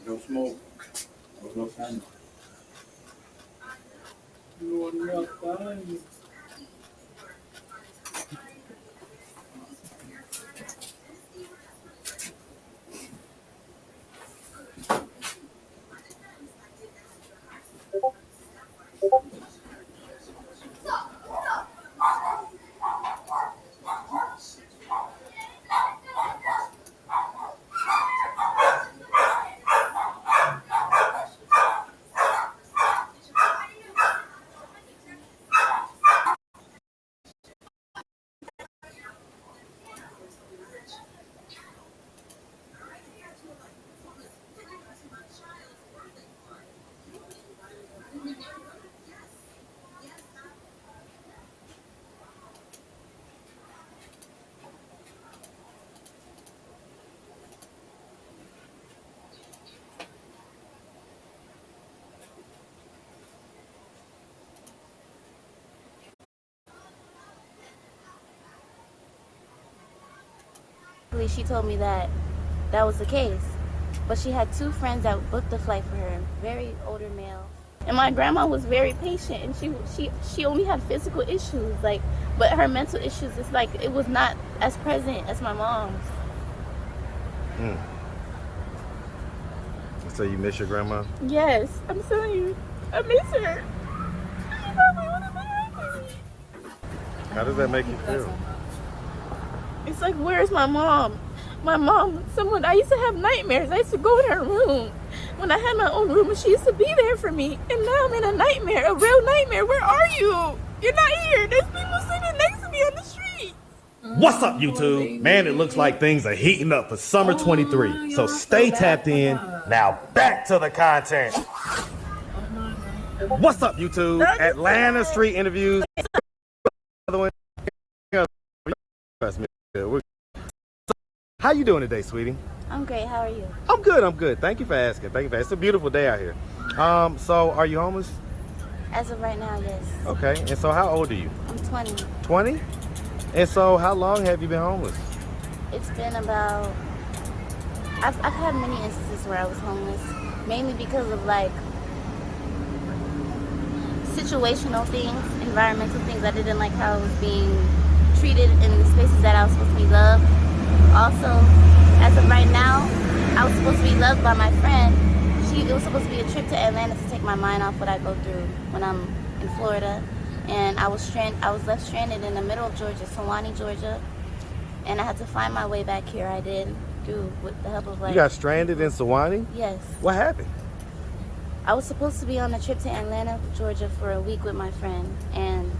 No smoke. No fun. You want me outside? She told me that was the case, but she had two friends that booked the flight for her, very older males. And my grandma was very patient, and she only had physical issues, like, but her mental issues, it's like it was not as present as my mom's. Mm. So you miss your grandma? Yes, I'm telling you, I miss her. She probably would have been happy. How does that make you feel? It's like, where's my mom? My mom, I used to have nightmares. I used to go in her room when I had my own room, and she used to be there for me. And now I'm in a nightmare, a real nightmare. Where are you? You're not here. There's people sitting next to me on the street. What's up, YouTube? Man, it looks like things are heating up for summer 23. So stay tapped in. Now back to the content. What's up, YouTube? Atlanta Street Interviews. How you doing today, sweetie? I'm great. How are you? I'm good. Thank you for asking. It's a beautiful day out here. So are you homeless? As of right now, yes. Okay. And so how old are you? I'm 20. 20? And so how long have you been homeless? It's been about... I've had many instances where I was homeless, mainly because of, like, situational things, environmental things. I didn't like how I was being treated in the spaces that I was supposed to be loved. Also, as of right now, I was supposed to be loved by my friend. It was supposed to be a trip to Atlanta to take my mind off what I go through when I'm in Florida. And I was left stranded in the middle of Georgia, Sewanee, Georgia. And I had to find my way back here. I did, with the help of, like... You got stranded in Sewanee? Yes. What happened? I was supposed to be on a trip to Atlanta, Georgia for a week with my friend. And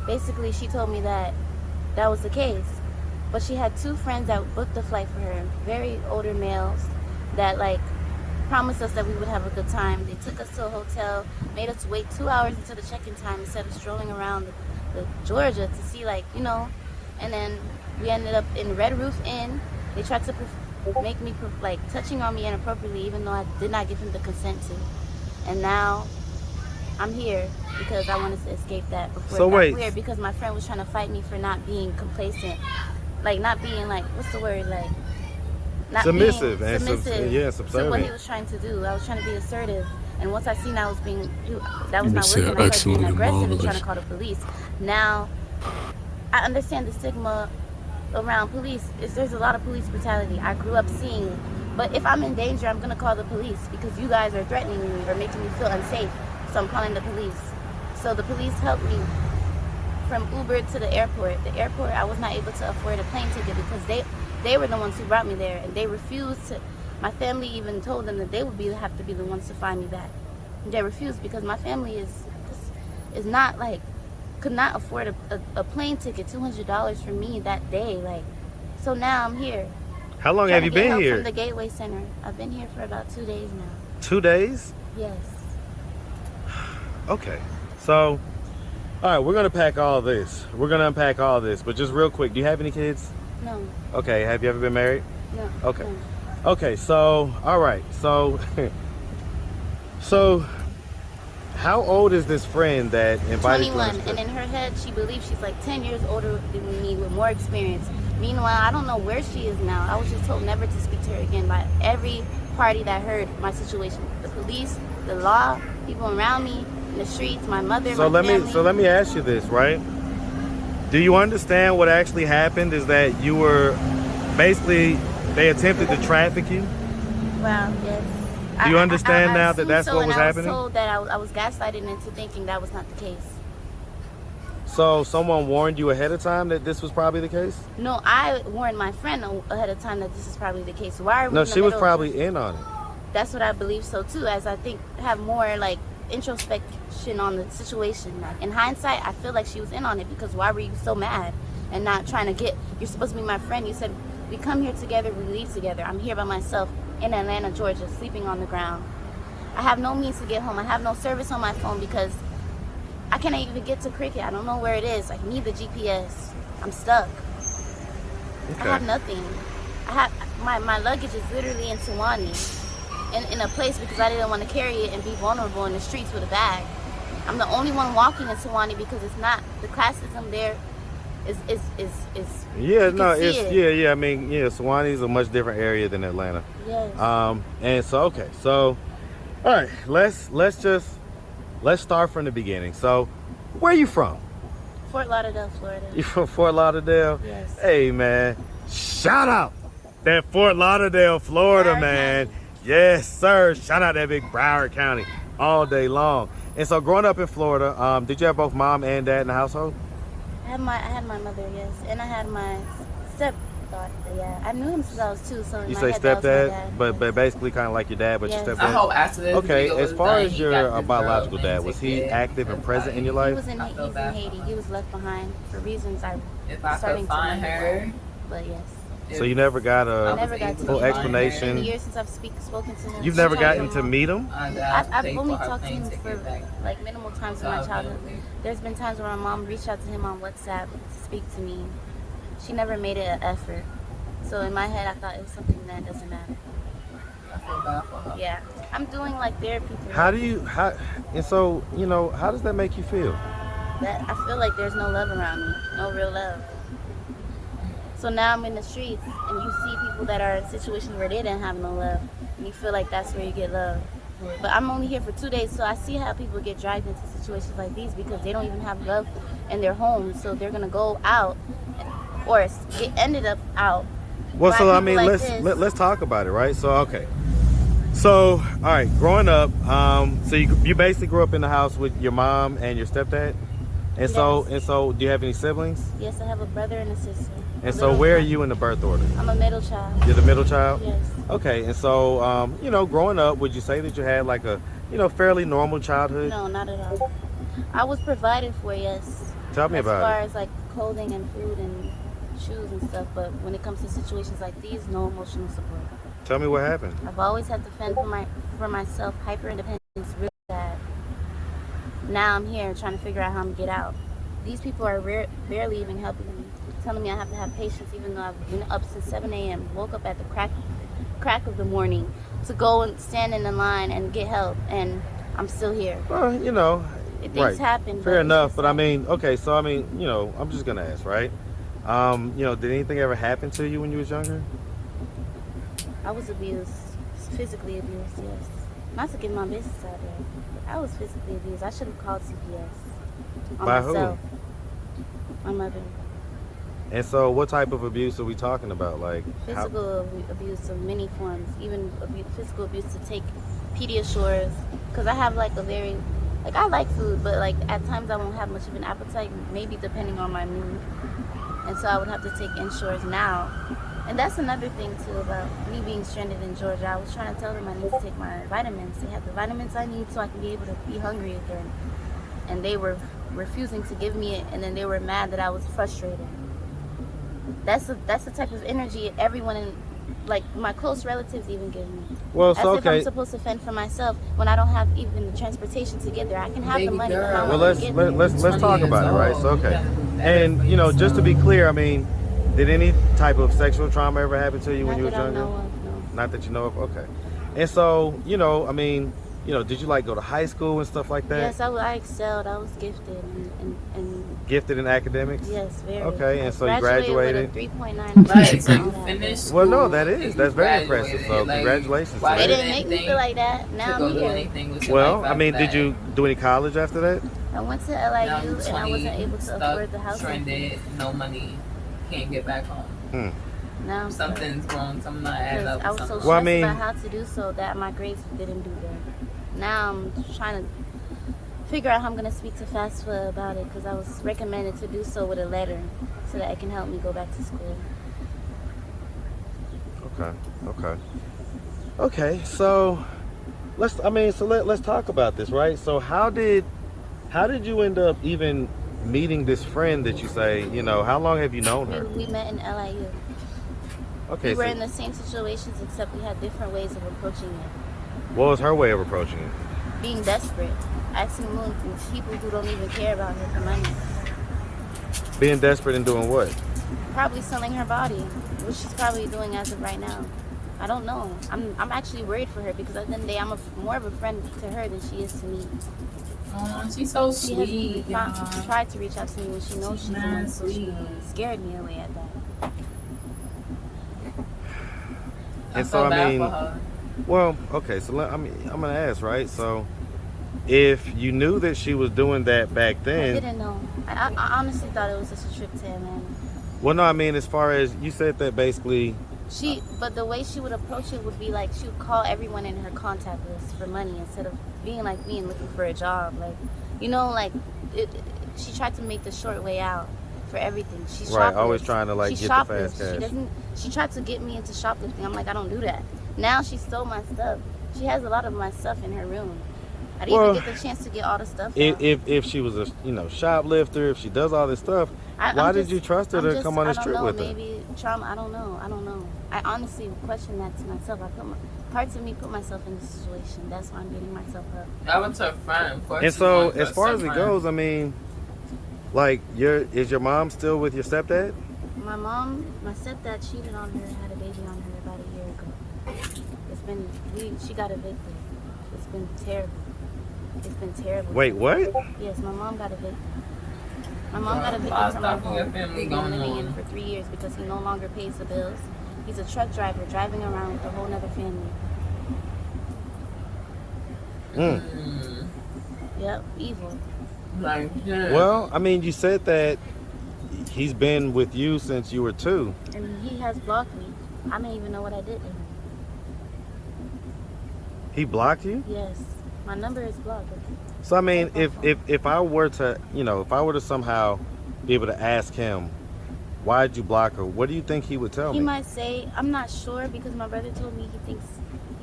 basically she told me that was the case. But she had two friends that booked the flight for her, very older males, that, like, promised us that we would have a good time. They took us to a hotel, made us wait 2 hours until the check-in time instead of strolling around the Georgia to see, like, you know. And then we ended up in Red Roof Inn. They tried to make me, like, touching on me inappropriately, even though I did not give him the consent to. And now I'm here because I wanted to escape that before it got weird, because my friend was trying to fight me for not being complacent. Like, not being, like, what's the word, like, not submissive being submissive subservient to what he was trying to do. I was trying to be assertive, and once I seen I was being, that was not working, I started being aggressive and trying to call the police. Now, I understand the stigma around police. There's a lot of police brutality. I grew up seeing it. But if I'm in danger, I'm going to call the police because you guys are threatening me or making me feel unsafe. So I'm calling the police. So the police helped me from Uber to the airport. The airport, I was not able to afford a plane ticket because they were the ones who brought me there, and they refused to. My family even told them that they would have to be the ones to find me back. And they refused because my family is not, like, could not afford a plane ticket, $200 for me that day. Like, so now I'm here. How long have you been here? From the Gateway Center. I've been here for about 2 days now. 2 days? Yes. Okay. So, all right, we're going to pack all this. We're going to unpack all this. But just real quick, do you have any kids? No. Okay. Have you ever been married? No. Okay. No. Okay. So, all right. So, so how old is this friend that invited 21, you? and in her head, she believes she's like 10 years older than me with more experience. Meanwhile, I don't know where she is now. I was just told never to speak to her again by every party that heard my situation. The police, the law, people around me, in the streets, my mother, my family. So let me ask you this, right? Do you understand what actually happened? Is that you were basically, they attempted to traffic you? Well, yes. Do you understand now that that's what was happening? I was told that I was gaslighted into thinking that was not the case. So someone warned you ahead of time that this was probably the case? No, I warned my friend ahead of time that this is probably the case. Why are we No, in the she was middle? probably in on it. That's what I believe so too, as I think have more like introspection on the situation. Like, in hindsight, I feel like she was in on it, because why were you so mad and not trying to get, you're supposed to be my friend. You said we come here together, we leave together. I'm here by myself in Atlanta, Georgia, sleeping on the ground. I have no means to get home. I have no service on my phone because I can't even get to Cricket. I don't know where it is. I need the GPS. I'm stuck. Okay. I have nothing. I have my luggage is literally in Sewanee, in a place because I didn't want to carry it and be vulnerable in the streets with a bag. I'm the only one walking in Sewanee because it's not, the classism there is Yeah, you no, can see it's it. yeah. I mean, yeah, Sewanee is a much different area than Atlanta. Yes. And so okay, so all right, let's start from the beginning. So, where you from? Fort Lauderdale, Florida. You from Fort Lauderdale? Yes. Hey man, shout out that Fort Lauderdale, Florida, Broward man. County. Yes, sir. Shout out that big Broward County all day long. And so, growing up in Florida, did you have both mom and dad in the household? I had my mother, yes, and I had my stepdaughter. Yeah, I knew him since I was 2. So in You my say head, that was my stepdad, dad. but basically kind of like your dad, but Yes. your I stepdad. hope after this Okay, video as is far done, as he your got this biological girl dad, and was take he it. active and present in your He life? was in I feel he's bad in for Haiti. him. He was left behind for reasons I'm If I starting could find to her, wonder. But yes, So you never got I a never got to full meet him. explanation? In the years since I've spoken to him. You've never She tried gotten to meet him? I've only talked to him for like minimal times in my childhood. There's been times where my mom reached out to him on WhatsApp to speak to me. She never made it an effort. So in my head, I thought it was something that doesn't matter. I feel bad for her. Yeah, I'm doing like therapy. And so, you know, how does that make you feel? That I feel like there's no love around me, no real love. So now I'm in the streets, and you see people that are in situations where they didn't have no love, and you feel like that's where you get love. But I'm only here for 2 days, so I see how people get dragged into situations like these because they don't even have love in their homes, so they're gonna go out, or get ended up out. Well, by so I people mean, like this. let's talk about it, right? So okay, so all right, growing up, so you basically grew up in the house with your mom and your stepdad, and so do you have any siblings? Yes, I have a brother and a sister. And so where are you in the birth order? I'm a middle child. You're the middle child? Yes. Okay, and so you know, growing up, would you say that you had like a, you know, fairly normal childhood? No, not at all. I was provided for, yes. Tell me about As far it. as like clothing and food and shoes and stuff, but when it comes to situations like these, no emotional support. Tell me what happened. I've always had to fend for myself, hyper independence, really bad. Now I'm here trying to figure out how I'm gonna get out. These people are barely even helping me, telling me I have to have patience even though I've been up since 7 a.m., woke up at the crack of the morning to go and stand in the line and get help, and I'm still here. Well, you know, Things happen. Fair enough, but I mean, okay, so I mean, you know, I'm just gonna ask, right? You know, did anything ever happen to you when you was younger? I was abused, physically abused, yes. Not to get my business out there, but I was physically abused. I should have called CPS on By who? myself. My mother. And so, what type of abuse are we talking about? Like Physical abuse of many forms, even physical abuse to take Pediasures, because I have like a very, like I like food, but like at times I won't have much of an appetite, maybe depending on my mood. And so I would have to take Ensures now. And that's another thing too about me being stranded in Georgia. I was trying to tell them I need to take my vitamins. They have the vitamins I need so I can be able to be hungry again. And they were refusing to give me it, and then they were mad that I was frustrated. That's the type of energy everyone in, like my close relatives even give me. Well, As so if I'm okay. supposed to fend for myself when I don't have even the transportation to get there. I can have the Baby money, but girl. how am I Well, gonna get there? let's talk about it, right? So okay, and you know, just to be clear, I mean, did any type of sexual trauma ever happen to you when Not you was that I younger? know of, no. Not that you know of. Okay, and so you know, I mean, did you like go to high school and stuff like that? Yes, I excelled. I was gifted and Gifted in academics? yes, very. Okay, and so you graduated graduated? with a 3.9. Like, so you finished Well, no, school that's and very you impressive. So graduated. Like, congratulations. why to It that. didn't make me feel like that. Now to go I'm do here. anything with your Well, life I mean, after did you do any college after that? I went to Now LIU I'm and I wasn't 20, able to stuck, afford the house. stranded, no money, can't get back home. Now I'm stuck. Something's wrong. Something not adding up. I was so something. stressed Well, I mean- about how to do so that my grades didn't do that. Now I'm trying to figure out how I'm going to speak to FAFSA about it because I was recommended to do so with a letter so that it can help me go back to school. Okay. So let's talk about this, right? So how did you end up even meeting this friend that you say, how long have you known her? We met in LIU. Okay, We were so in the same situations except we had different ways of approaching it. what was her way of approaching it? Being desperate. Asking people who don't even care about her for money. Being desperate and doing what? Probably selling her body, which she's probably doing as of right now. I don't know. I'm actually worried for her because at the end of the day, I'm more of a friend to her than she is to me. Oh, she's so She sweet. has tried to reach out to me when she knows she's Mad doing so she sweet. scared me away at that. I And feel so, bad for her. Well, okay, so I'm gonna ask, right? So, if you knew that she was doing that back I then, didn't know. I honestly thought it was just a trip to Atlanta. well, no, I mean, as far as you said that basically, But the way she would approach it would be like she would call everyone in her contact list for money instead of being like me and looking for a job. Like, she tried to make the short way out for everything. She right, shoplifts. always trying to like She get the shoplifts. fast cash. She tried to get me into shoplifting. I'm like, I don't do that. Now she stole my stuff. She has a lot of my stuff in her room. I didn't even get the chance to get all the stuff out. If she was a shoplifter, if she does all this stuff, why did you trust her to come on this trip with her? Maybe trauma. I don't know. I honestly question that to myself. Parts of me put myself in this situation. That's why I'm beating myself up. I went to a friend. Of course And she so, wanted to as far as it friend. goes, I mean, like, is your mom still with your stepdad? My stepdad cheated on her, had a baby on her about a year ago. She got evicted. It's been terrible. It's been terrible. Wait, what? Yes, my mom got evicted. My mom got evicted Why from her stop your home. family He's been going living on? in for 3 years because he no longer pays the bills. He's a truck driver driving around with a whole nother family. Yep, evil. Like, yeah. Well, I mean, you said that he's been with you since you were 2. And he has blocked me. I don't even know what I did to him. He blocked you? Yes, my number is blocked. So I mean, if I were to somehow be able to ask him, why did you block her? What do you think he would tell He me? might say, I'm not sure because my brother told me he thinks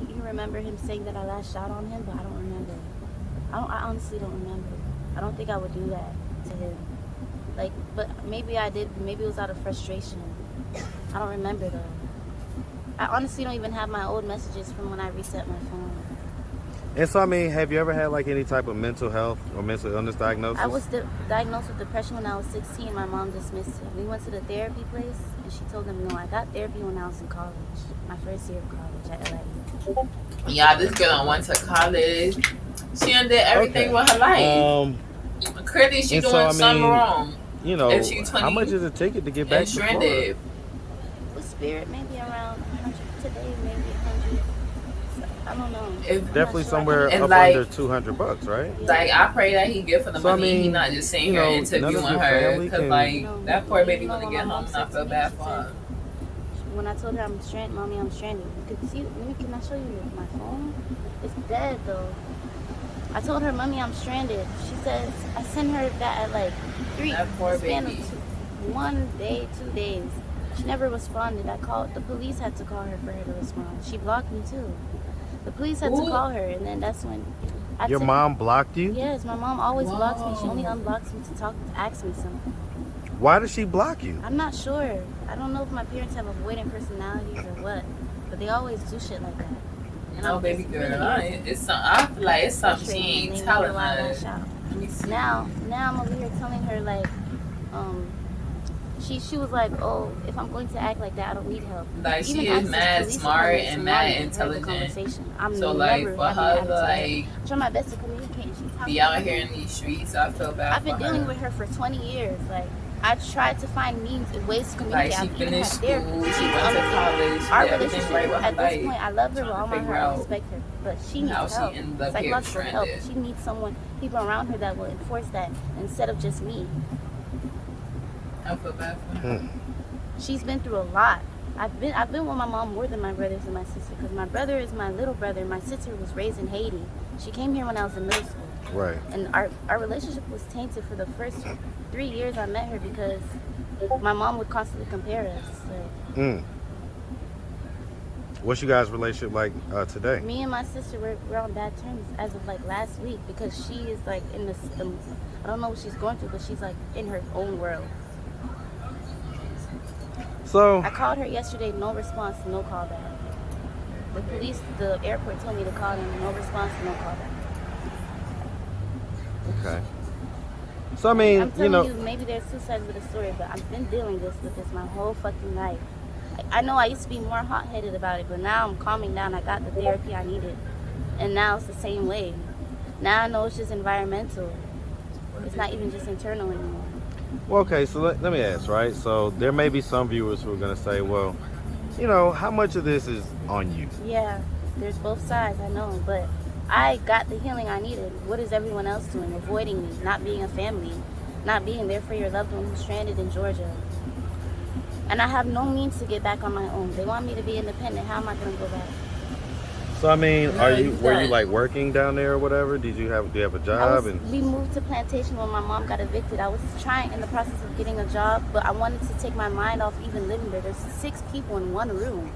he remember him saying that I lashed out on him, but I don't remember. I honestly don't remember. I don't think I would do that to him. Like, but maybe I did. Maybe it was out of frustration. I don't remember though. I honestly don't even have my old messages from when I reset my phone. And so I mean, have you ever had like any type of mental health or mental illness diagnosis? I was diagnosed with depression when I was 16. My mom dismissed it. We went to the therapy place, and she told them, no, I got therapy when I was in college. My first year of college at LIU. Yeah, this girl went to college. She done did everything with her life. Clearly, she and doing so, I something mean, wrong. If she 20 how much is a ticket to get back And to Florida? stranded. With Spirit, maybe around 100 today, maybe 100. I don't know. Definitely somewhere And up like- under $200, right? Like, I pray that he get for the So, I money. He mean, not just sitting you here know, interviewing none of your her. family Because, can- like, No, that poor baby you know want to what get my home, mom and I said feel to bad me? for She her. said, when I told her I'm stranded, mommy, I'm stranded. You could see, can I show you my phone? It's dead though. I told her, mommy, I'm stranded. She says, I sent her that at like 3. That poor span baby. of 1 day, 2 days. She never responded. The police had to call her for her to respond. She blocked me too. The police had to call her, and then that's when Your mom blocked you? Yes, my mom always blocks me. She only unblocks me to ask me something. Why did she block you? I'm not sure. I don't know if my parents have avoidant personalities or what, but they always do shit like that. No, baby it's girl. really I feel like it's something she frustrating. ain't They telling wonder why I her. lash out. Let me see. Now I'm over here telling her like, she was like, oh, if I'm going to act like that, I don't need help. Like, Even she is mad smart and mad intelligent. I'm so like for her to like I try my best to communicate. Be out here in these streets, I feel bad. I've been dealing with her for 20 years. Like, I tried to find means and ways to communicate. Like, she finished school, she went to college, our everything right with her at this point, I love her with all my heart, I respect her, but she needs help. Psychological help. She needs people around her that will enforce that instead of just me. I feel bad for her. She's been through a lot. I've been with my mom more than my brothers and my sister, because my brother is my little brother. My sister was raised in Haiti. She came here when I was in middle school. Right. And our relationship was tainted for the first 3 years I met her, because my mom would constantly compare us. So. What's you guys' relationship like today? Me and my sister we're on bad terms as of like last week, because she is like in the I don't know what she's going through, but she's like in her own world. So I called her yesterday, no response, no call back. The police, the airport told me to call them, no response, no call back. Okay. So I mean, I'm telling you, maybe there's two sides of the story, but I've been dealing with this my whole fucking life. I know I used to be more hot-headed about it, but now I'm calming down. I got the therapy I needed, and now it's the same way. Now I know it's just environmental. It's not even just internal anymore. Well, okay, so let me ask, right? So there may be some viewers who are going to say, well, you know, how much of this is on you? Yeah, there's both sides, I know, but I got the healing I needed. What is everyone else doing? Avoiding me, not being a family, not being there for your loved one who's stranded in Georgia. And I have no means to get back on my own. They want me to be independent. How am I going to go back? So I mean, were you like working down there or whatever? Do you have a job? We moved to Plantation when my mom got evicted. I was trying in the process of getting a job, but I wanted to take my mind off even living there. There's 6 people in one room.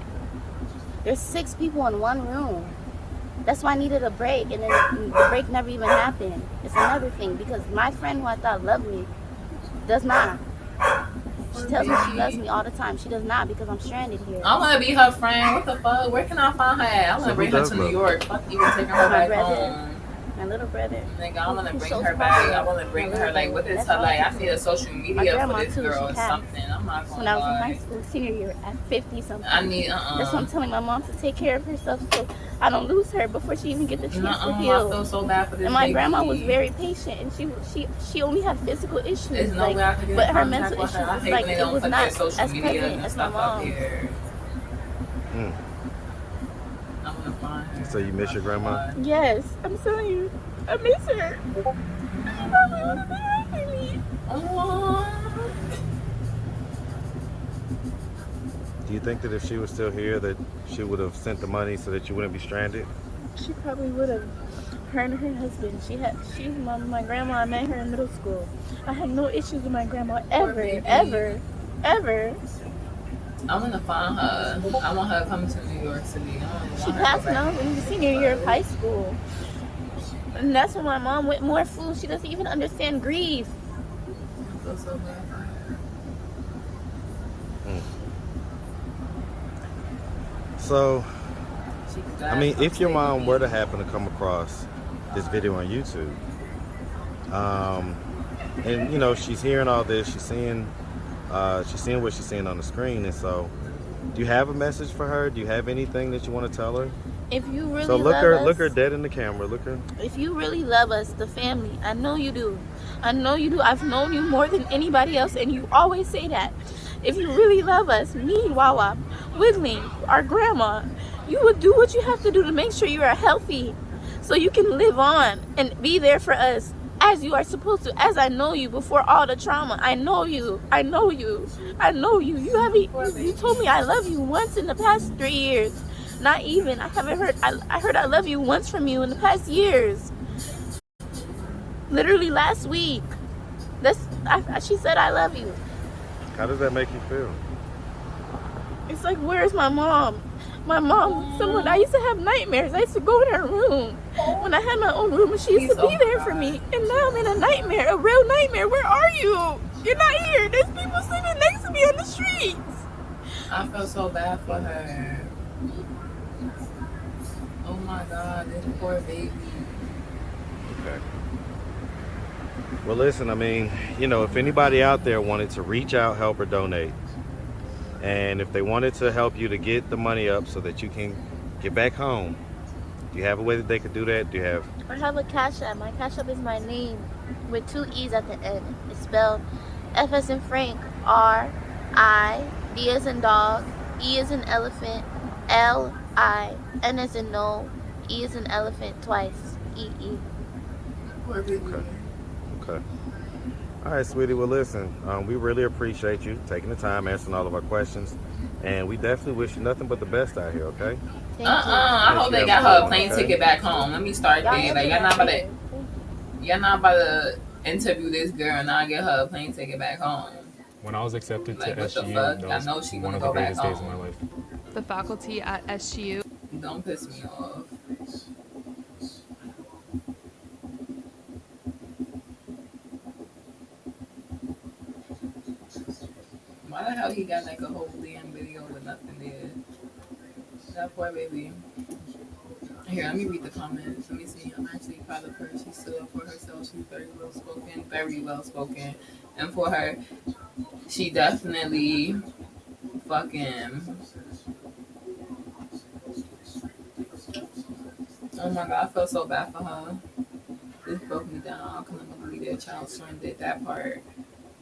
There's 6 people in one room. That's why I needed a break, and then the break never even happened. It's another thing, because my friend who I thought loved me does not. She tells me she loves me all the time. She does not, because I'm stranded here. I want to be her friend. What the fuck? Where can I find her at? I want to bring her to New York. Fuck even taking her back home. My little brother. Nigga, I want to bring her back. I want to bring her, like, what is her, like, I need a social media for this girl or something. I'm not going to When I was in high school, senior year, at 50-something. I need, That's why I'm telling my mom to take care of herself so I don't lose her before she even get the chance to heal. I feel so bad for this. And my grandma was very patient, and she only had physical issues. There's no way I could get but her in mental contact with issues her. I was hate like when they it don't was put not their as social media prevalent and as my stuff up mom. here. I'm gonna find her. So you miss your grandma? Yes, I'm telling you, I miss her. She probably would have been right for me. Do you think that if she was still here, that she would have sent the money so that you wouldn't be stranded? She probably would have. Her and her husband. She's my grandma. I met her in middle school. I had no issues with my grandma ever. I'm gonna find her. I want her to come to New York City. She passed now in the senior year of high school. And that's when my mom went more food. She doesn't even understand grief. I feel so bad for her. So, I mean, if your mom were to happen to come across this video on YouTube, and you know, she's hearing all this, she's seeing what she's seeing on the screen, and so, do you have a message for her? Do you have anything that you want to tell her? If you really look her dead in the camera. Look her. If you really love us, the family, I know you do. I know you do. I've known you more than anybody else, and you always say that. If you really love us, me, Wawa, Wiggly, our grandma, you would do what you have to do to make sure you are healthy, so you can live on and be there for us as you are supposed to. As I know you before all the trauma, I know you. I know you. I know you. You told me I love you once in the past 3 years. Not even. I haven't heard. I heard I love you once from you in the past years. Literally last week. She said I love you. How does that make you feel? It's like, where's my mom? My mom, I used to have nightmares. I used to go in her room when I had my own room, and she used to be there for me. And now I'm in a nightmare, a real nightmare. Where are you? You're not here. There's people sitting next to me on the streets. I feel so bad for her. Oh my God, this poor baby. Okay. Well, listen, I mean, you know, if anybody out there wanted to reach out, help, or donate, and if they wanted to help you to get the money up so that you can get back home, do you have a way that they could do that? Do you have? I have a Cash App. My Cash App is my name with 2 E's at the end. It's spelled F as in Frank, R, I, D as in dog, E as in elephant, L, I, N as in no, E as in elephant twice, E, E. Okay. All right, sweetie. Well, listen, we really appreciate you taking the time, answering all of our questions, and we definitely wish you nothing but the best out here, okay? I hope they got her a plane ticket back home. Let me start there. Like, y'all not about to interview this girl and not get her a plane ticket back home. When I was accepted Like, to what the SGU, fuck? that I was know she one wanna of the go back greatest days of home. my life. The faculty at SGU. Don't piss me off. Why the hell he got like a whole damn video with nothing there? That poor baby. Here, let me read the comments. Let me see. I'm actually proud of her. She stood up for herself. She's very well spoken. Very well spoken. And for her, she definitely fucking. Oh my god, I feel so bad for her. This broke me down. I couldn't believe their child surrendered. That part.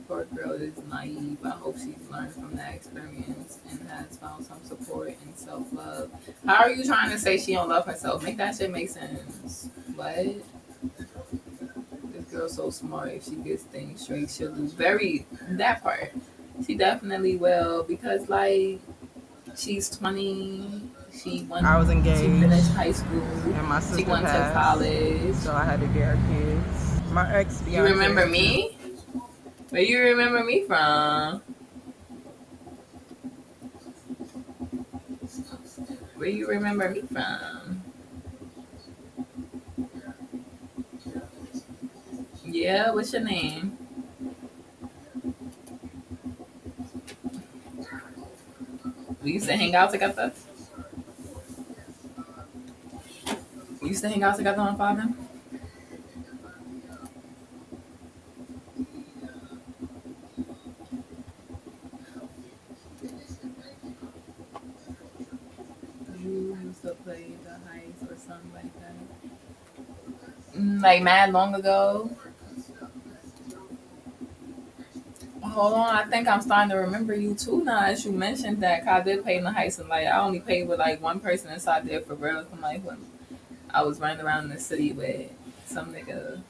Poor girl is naive. I hope she's learned from that experience and has found some support and self-love. How are you trying to say she don't love herself? Make that shit make sense. What? This girl's so smart. If she gets things straight, she'll do that part. She definitely will, because like she's 20. I was engaged. She finished high school. And my sister she went passed, to college. So I had to get her kids. My ex-fiance. You remember me? Where you remember me from? Where you remember me from? Yeah, what's your name? We used to hang out together. We used to hang out together on Father. To play the heist or something like that. Like mad long ago. Hold on, I think I'm starting to remember you too now as you mentioned that. 'Cause I did play in the heist and like I only played with like one person inside there for real. From like when I was running around in the city with some nigga.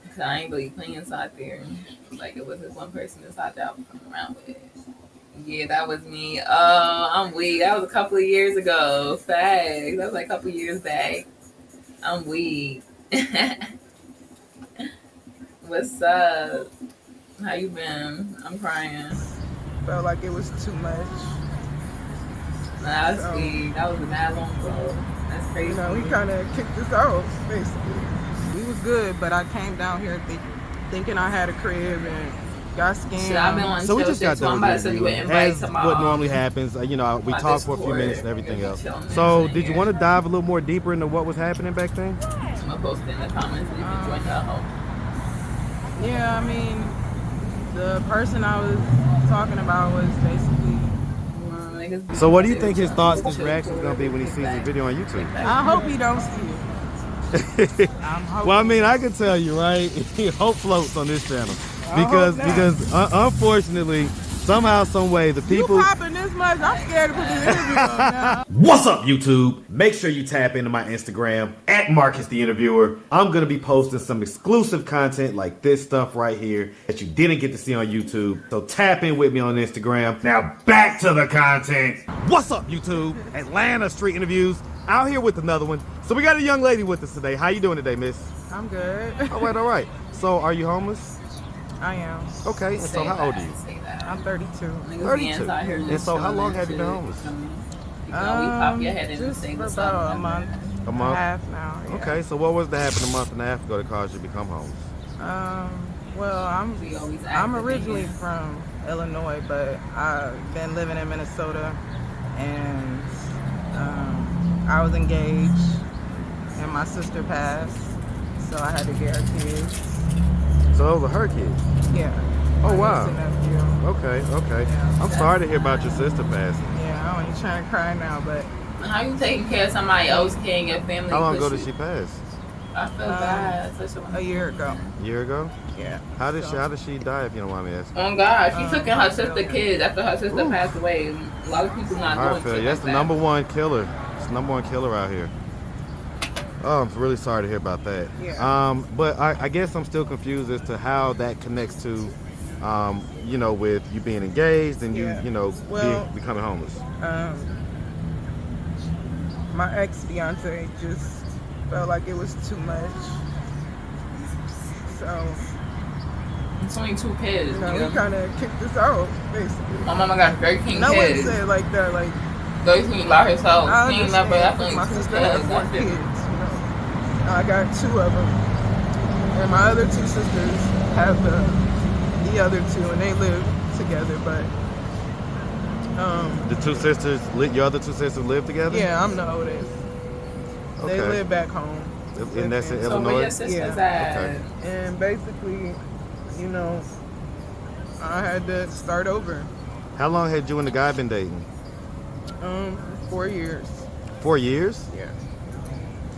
'Cause I ain't really playing inside there. Like it was this one person inside there I was coming around with. Yeah, that was me. Oh, I'm weak. That was a couple of years ago. Facts. That was like a couple of years back. I'm weak. What's up? How you been? I'm crying. Felt like it was too much. Nah, that's weak. That was mad long ago. That's crazy. You know, he kind of kicked us out, basically. We was good, but I came down here thinking I had a crib and got scammed. Shit, I've been on So we just got done with the interview. As what normally happens, you know, we talked for a few minutes and everything else. So did you want to dive a little more deeper into what was happening back then? I'm gonna post it in the comments. You can join that home. Yeah, I mean, the person I was talking about was basically. So what do you think his thoughts, his reaction is going to be when he sees the video on YouTube? I hope he don't see it. Well, I mean, I can tell you, right? Hope floats on this channel because unfortunately, somehow, some way, the people. You popping this much? I'm scared to put this interview on now. What's up, YouTube? Make sure you tap into my Instagram at Marcus the Interviewer. I'm gonna be posting some exclusive content like this stuff right here that you didn't get to see on YouTube. So tap in with me on Instagram. Now back to the content. What's up, YouTube? Atlanta Street Interviews. Out here with another one. So we got a young lady with us today. How you doing today, miss? I'm good. All right. So are you homeless? I am. Okay, and so how old are you? I'm 32. 32. And so how long have you been homeless? Just for about a month. A month? Half now. Yeah. Okay, so what was to happen a month and a half ago that caused you to become homeless? Well, I'm originally from Illinois, but I've been living in Minnesota, and I was engaged, and my sister passed. so I had to get her kids. So those are her kids. Yeah. Oh My wow. niece and nephew. Okay. Yeah. I'm sorry to hear about your sister passing. Yeah, I'm only trying to cry now, but How you taking care of somebody else's kid in your family? How long ago did she pass? I feel bad. a year ago. A year ago? Yeah. How did she die, if you don't mind me asking? Oh God, she took in her sister kids after her sister passed away. A lot of people not doing shit That's like the that. number one killer. It's the number one killer out here. Oh, I'm really sorry to hear about that. Yeah. But I guess I'm still confused as to how that connects to, with you being engaged and Yeah. becoming homeless. My ex-fiance just felt like it was too much. So, It's only 2 kids. he kind of kicked us out, basically. My mama got 13 No one kids. said it like that. Like, 13 by herself. I She ain't understand, never. That's but only my 2 sister kids. had 4 That's kids. it. I got 2 of them, and my other 2 sisters have the other 2, and they live together. But The 2 sisters, your other 2 sisters live together? yeah, I'm the oldest. Okay. They live back home. And that's in So Illinois? where your sisters at? Okay. And basically, I had to start over. How long had you and the guy been dating? 4 years. 4 years? Yeah.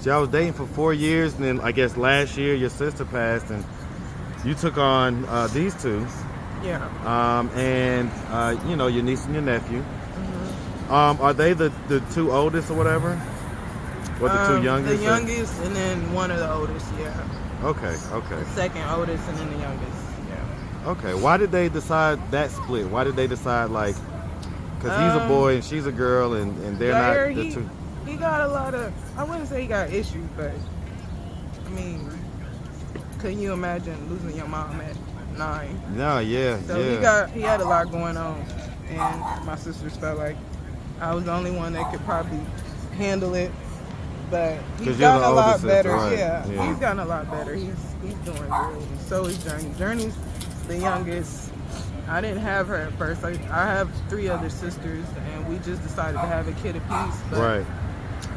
So y'all was dating for 4 years, and then I guess last year your sister passed, and you took on these 2. Yeah. Your niece and your nephew. Mm-hmm. Are they the 2 oldest or whatever? Or the 2 youngest? The youngest, and then one of the oldest. Yeah. Okay. The second oldest, and then the youngest. Yeah. Okay. Why did they decide that split? Why did they decide because he's a boy and she's a girl, and they're not the 2? He got a lot of. I wouldn't say he got issues, but I mean, can you imagine losing your mom at 9? No, yeah, So yeah. he had a lot going on, and my sisters felt like I was the only one that could probably handle it. But he's 'Cause you're gotten the a lot oldest sister, better. right. Yeah, Yeah. he's gotten a lot better. He's doing good. And so is Journey. Journey's the youngest. I didn't have her at first. I have 3 other sisters, and we just decided to have a kid apiece. But Right.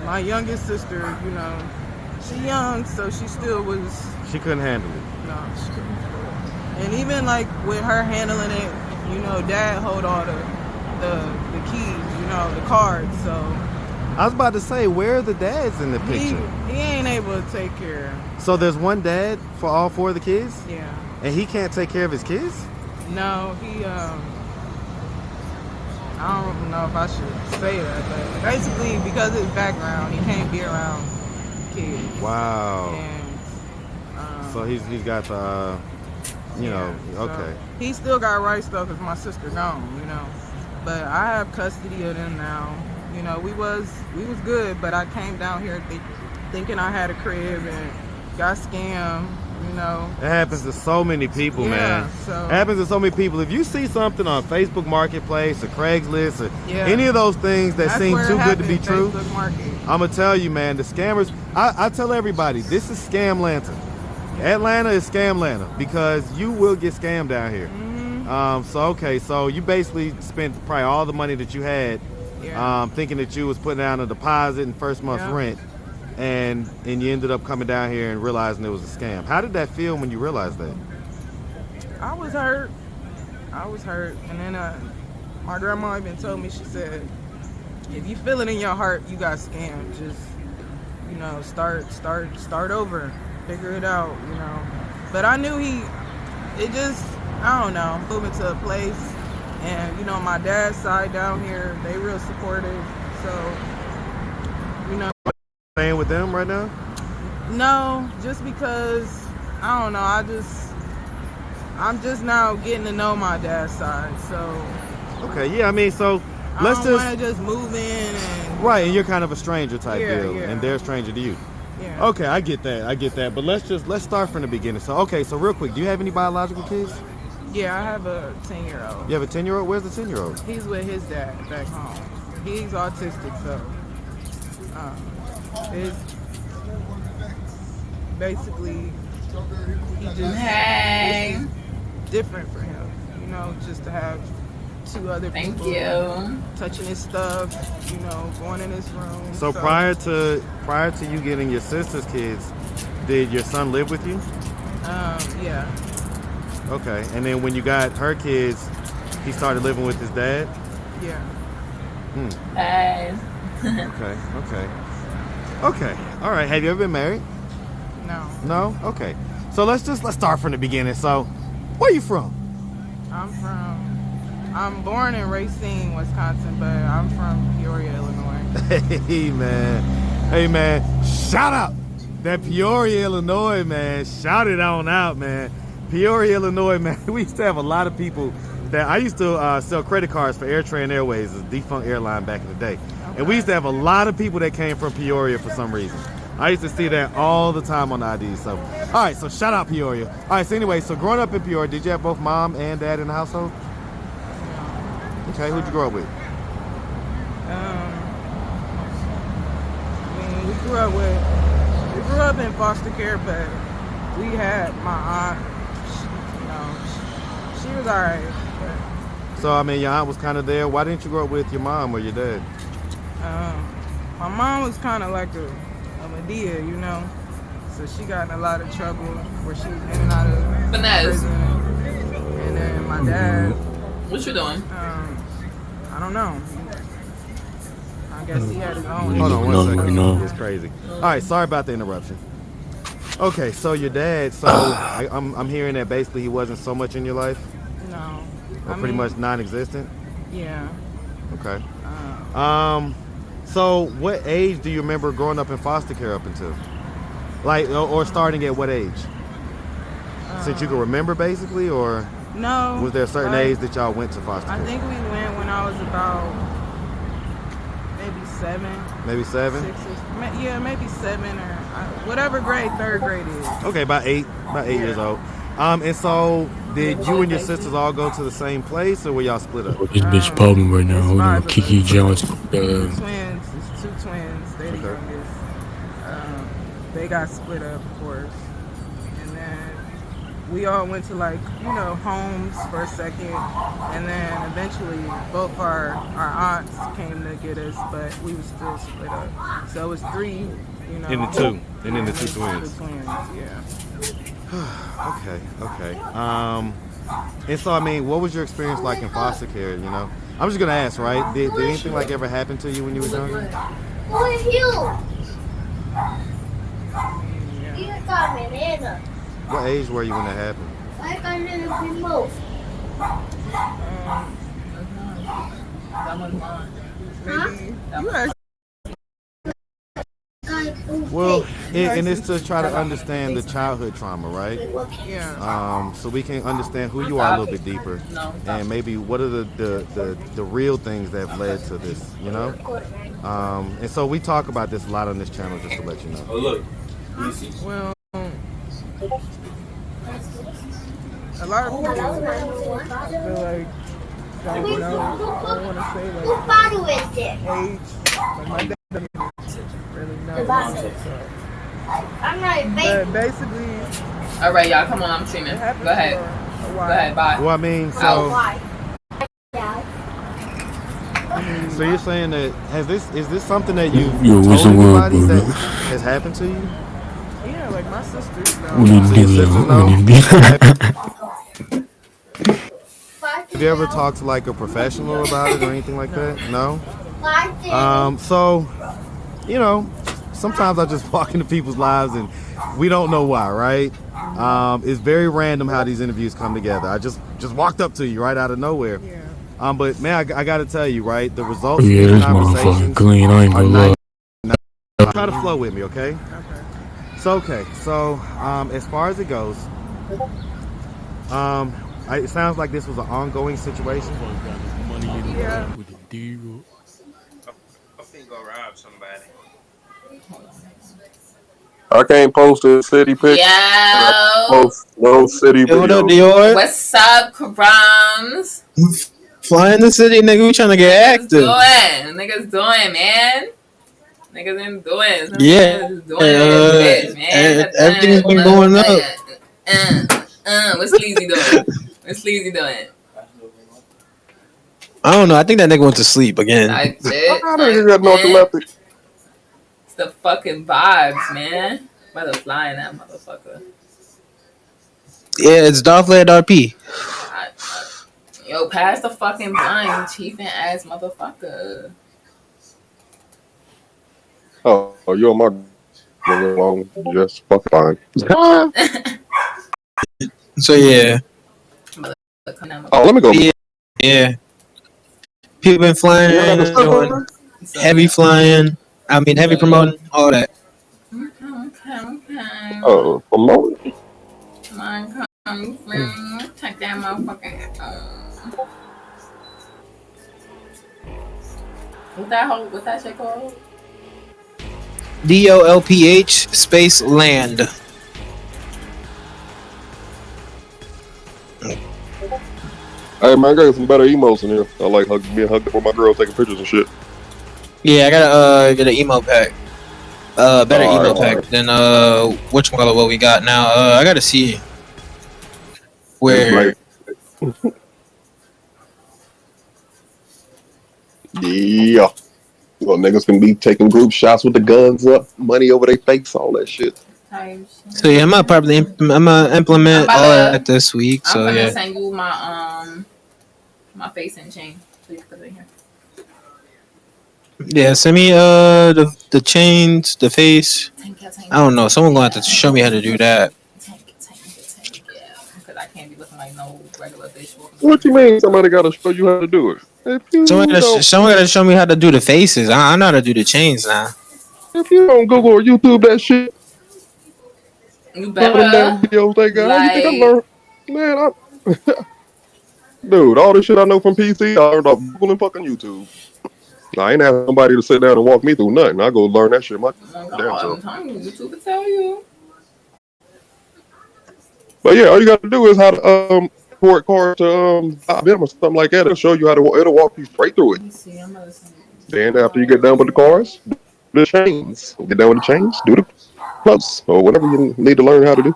my youngest sister, she young, so she still was. She couldn't handle it. No, she couldn't handle it. And even like with her handling it, Dad hold all the keys, the cards. So I was about to say, where are the dads in the picture? he ain't able to take care. So there's one dad for all 4 of the kids? Yeah. And he can't take care of his kids? No, he I don't know if I should say that, but basically because of his background, he can't be around kids. Wow. And So he's got the, so okay. he still got rights though, cause my sister gone, But I have custody of them now. We was good, but I came down here thinking I had a crib and got scammed. It happens to so many people, man. So It happens to so many people. If you see something on Facebook Marketplace or Craigslist or Yeah. any of those things that that's seem where it too good to be happened, true, Facebook Market. I'm going to tell you, man, the scammers, I tell everybody, this is Scam Atlanta. Atlanta is Scam Atlanta because you will get scammed down here. So you basically spent probably all the money that you had thinking that you was putting down a deposit and first month's rent, and you ended up coming down here and realizing it was a scam. How did that feel when you realized that? I was hurt. And then my grandma even told me, she said, if you feel it in your heart, you got scammed. Just, start over. Figure it out, But I knew I don't know, moving to a place. And, my dad's side down here, they real supportive. So, Staying with them right now? no, just because, I don't know, I'm just now getting to know my dad's side. So, Okay, yeah, I mean, so let's I don't want to just move in and... Right, and you're kind of a stranger type deal, Yeah. and they're a stranger to you. Yeah. Okay, I get that. But let's start from the beginning. So, so real quick, do you have any biological kids? Yeah, I have a 10-year-old. You have a 10-year-old? Where's the 10-year-old? He's with his dad back home. He's autistic, so it's basically he just it's different for him, just to have 2 other Thank people you. touching his stuff, going in his room. So prior to you getting your sister's kids, did your son live with you? Yeah. Okay. And then when you got her kids, he started living with his dad? Yeah. Hey. Okay. All right. Have you ever been married? No. No? Okay. So let's start from the beginning. So, where you from? I'm born in Racine, Wisconsin, but I'm from Peoria, Illinois. Hey man, shout out that Peoria, Illinois, man. Shout it on out, man. Peoria, Illinois, man. We used to have a lot of people that I used to sell credit cards for AirTran Airways, a defunct airline back in the day. Okay. And we used to have a lot of people that came from Peoria for some reason. I used to see that all the time on the ID. So, all right, so shout out Peoria. All right, so anyway, so growing up in Peoria, did you have both mom and dad in the household? Okay, who'd you grow up with? We grew up in foster care, but we had my aunt. She was alright. So I mean, your aunt was kind of there. Why didn't you grow up with your mom or your dad? My mom was kind of like a Medea, so she got in a lot of trouble where she was in and out of prison. And then my dad. What you doing? I don't know. I guess he had his own. Hold on one second. It's crazy. All right, sorry about the interruption. Okay, so your dad. So I'm hearing that basically he wasn't so much in your life. No. Or pretty much non-existent. Yeah. Okay. So what age do you remember growing up in foster care up until? Like, or starting at what age? Since you can remember, basically, or? No. Was there a certain age that y'all went to foster care? I think we went when I was about maybe 7. Maybe 7? 6, yeah, maybe 7 or whatever grade 3rd grade is. Okay, about 8 years old. And so did you and your sisters all go to the same place, or were y'all split up? This bitch popping right now. Hold on, Kiki Jones. Twins, it's 2 twins. They're the youngest. They got split up, of course. And then we all went to homes for a second, and then eventually both our aunts came to get us, but we were still split up. So it was 3, In the 2, and then the 2 twins. The twins, yeah. Okay. And so I mean, what was your experience like in foster care? I'm just gonna ask, right? Did anything like ever happen to you when you were younger? What age were you when that happened? Maybe you asked. Well, and it's to try to understand the childhood trauma, right? Yeah. So we can understand who you are a little bit deeper, and maybe what are the real things that have led to this, And so we talk about this a lot on this channel, just to let you know. Oh, look. Well, a lot of people feel like don't know. I don't want to say age, but my dad doesn't really know. But basically, all right, y'all, come on, I'm streaming. Go ahead. Go ahead, bye. Well, I mean, so you're saying that is this something that you told anybody that has happened to you? Yeah, like my sisters know. Have you ever talked to like a professional about it or anything like that? No? So, sometimes I just walk into people's lives and we don't know why, right? It's very random how these interviews come together. I just walked up to you right out of nowhere. Yeah. But man, I gotta tell you, right? The results of these conversations clean. I ain't gonna lie. Try to flow with me, okay? Okay. So, as far as it goes, it sounds like this was an ongoing situation. Yeah. I'm finna go rob somebody. I can't post a city picture. Post no city Yo, what up, video. Dior? What's up, Krams? Fly in the city, nigga. We trying to get active. Niggas doing, man. Niggas ain't doing. Yeah. Man. Everything's been going up. What's Sleazy doing? I don't know. I think that nigga went to sleep again. I got no telepathy. It's the fucking vibes, man. About to fly in that motherfucker. Yeah, it's Darth Vader RP. Yo, pass the fucking blind, chiefing ass motherfucker. Oh, you're my girl. Just fuck fine. So yeah. Oh, let me go. Yeah. People been flying, doing heavy flying. I mean, heavy promoting, all that. Okay. Oh, promoting. Come on, come through. Check that motherfucker out. What's that shit called? DOLPH Space Land. Hey man, I got some better emotes in here. I like being hugged up with my girl, taking pictures and shit. Yeah, I gotta get an emo pack. Better emo pack than whatchamacallit what we got now. I gotta see where. Yeah. Well, niggas can be taking group shots with the guns up, money over their face, all that shit. So yeah, I'm gonna implement all that this week. So I'm yeah. gonna send you my face and chain. Please put it in here. Yeah, send me the chains, the face. I don't know. Someone gonna have to show me how to do that. Yeah, because I can't be looking like no regular bitch. What you mean? Somebody gotta show you how to do it. Someone gotta show me how to do the faces. I know how to do the chains now. If you don't Google or YouTube that shit, you better. Them damn videos they got. Like, you think I learned? Man, dude, all this shit I know from PC, I learned off Google and fucking YouTube. I ain't have somebody to sit down and walk me through nothing. I go learn that shit my damn self. I'm telling you, YouTube will tell you. But yeah, all you gotta do is how to port card to them or something like that. It'll show you how to. It'll walk you straight through it. Then after you get done with the cars, the chains. Get done with the chains. Do the clubs or whatever you need to learn how to do.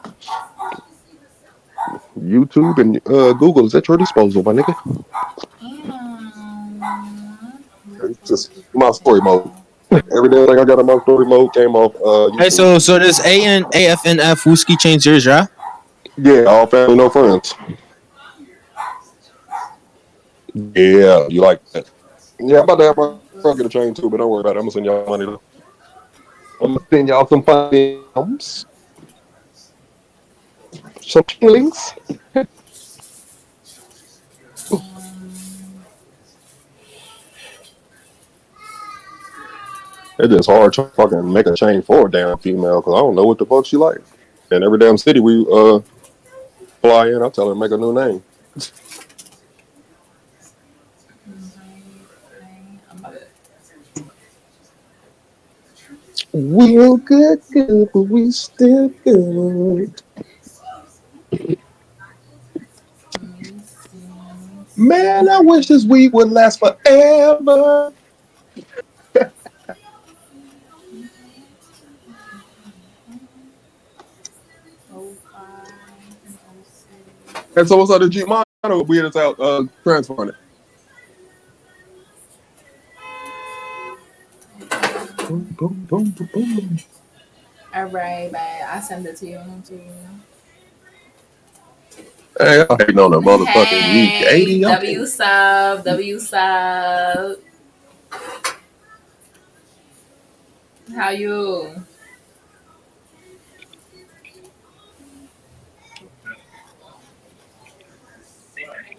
YouTube and Google is at your disposal, my nigga. It's just my story mode. Everything I got in my story mode came off. Hey, so this AFNF Whiskey change yours, right? Yeah, all family, no friends. Yeah, you like that? Yeah, I'm about to have my friend get a chain too, but don't worry about it. I'm gonna send y'all money though. I'm gonna send y'all some funny some links. It's just hard to fucking make a chain for a damn female because I don't know what the fuck she like. And every damn city we fly in, I tell her to make a new name. We're good, but we still good. Man, I wish this week would last forever. And so what's up the G Mono? We just out transferring it. All right, bye. I send it to you. Hey, I'm hating on a motherfucking week 80. W sub. How you?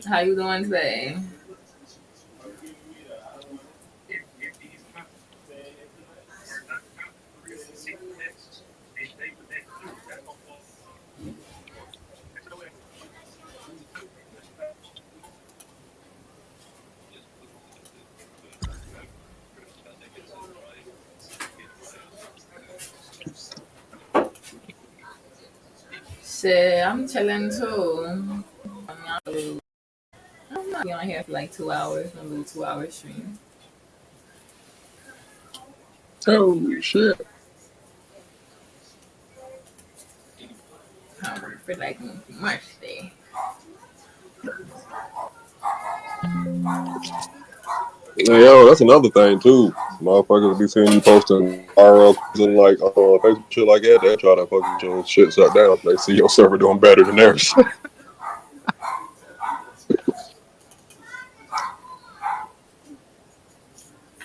How you doing today? Shit, I'm chilling too. I'm not be on here for like 2 hours. I'm gonna do 2 hour stream. Oh shit. For like March Day. Yo, that's another thing too. Motherfuckers be seeing you posting RL and like Facebook shit like that. They try to fucking get your shit shut down. They see your server doing better than theirs.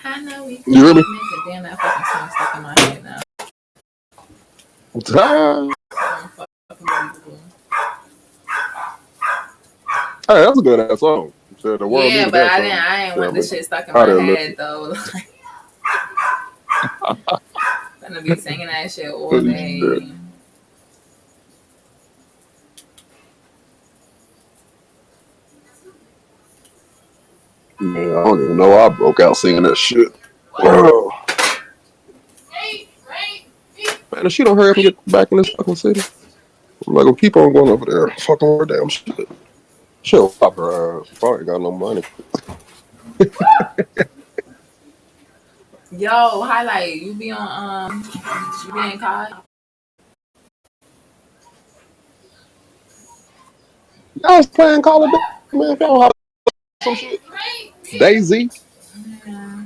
I know we can You hear me? make a damn that fucking song stuck in my head now. Hey, that's a good ass song. Said the world Yeah, needed but that I song. didn't want this shit stuck in I my didn't head though. Gonna be singing that shit all day. Man, I don't even know I broke out singing that shit. Oh. Man, if she don't hurry up and get back in this fucking city, I'm like, we'll keep on going over there. Fucking her damn shit. She'll pop her ass. Probably got no money. Yo, highlight, you be on you be in COD? I was playing Call of Duty, man. If y'all have some shit. Daisy. Yeah.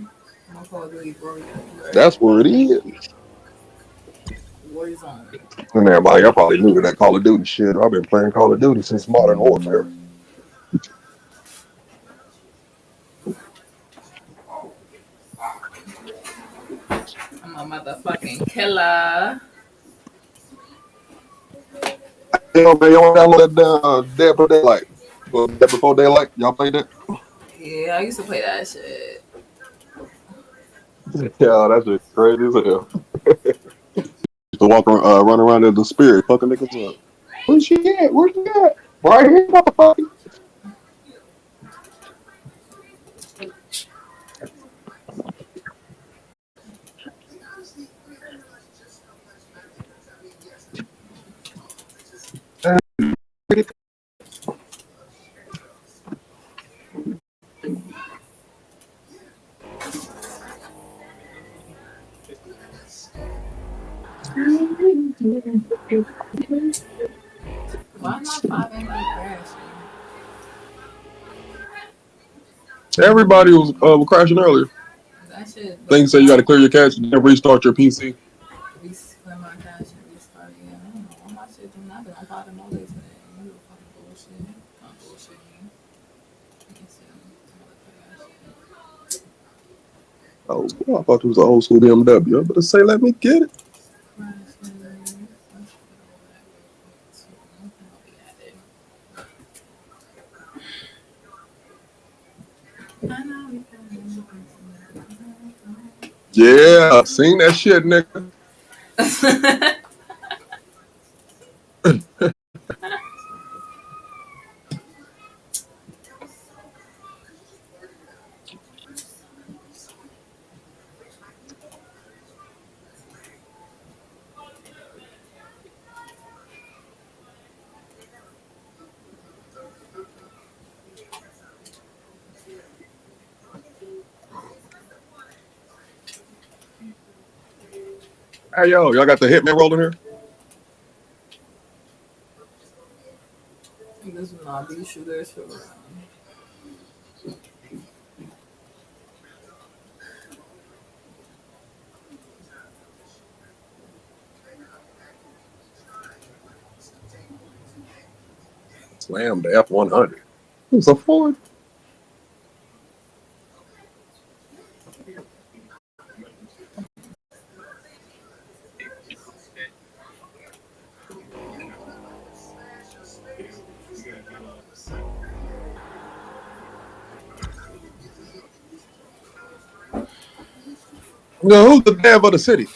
That's where it is. Warzone. And everybody, y'all probably new to that Call of Duty shit. I've been playing Call of Duty since Modern Warfare. I'm a motherfucking killer. Yo, man, y'all download that Dead Before Daylight. Dead Before Daylight. Y'all played that? Yeah, I used to play that shit. Yeah, that's just crazy as hell. Used to walk around, run around in the spirit, fucking niggas up. Where's she at? Where's she at? Right here, motherfucker. Why not 5 and crashing? Everybody was crashing earlier. That shit. Thing say you got to clear your cache and then restart your PC. Clear my cache and restart. Yeah, I don't know. All my shit do nothing. I'm bottom all day today. You fucking bullshit. Don't bullshit me. Oh, I thought it was an old school BMW. I better say, let me get it. Yeah, I seen that shit, nigga. Hey, yo, y'all got the Hitman rolling here? This will not be shooters for Slam the F-100. It was a Ford. No, who's the dad of the city?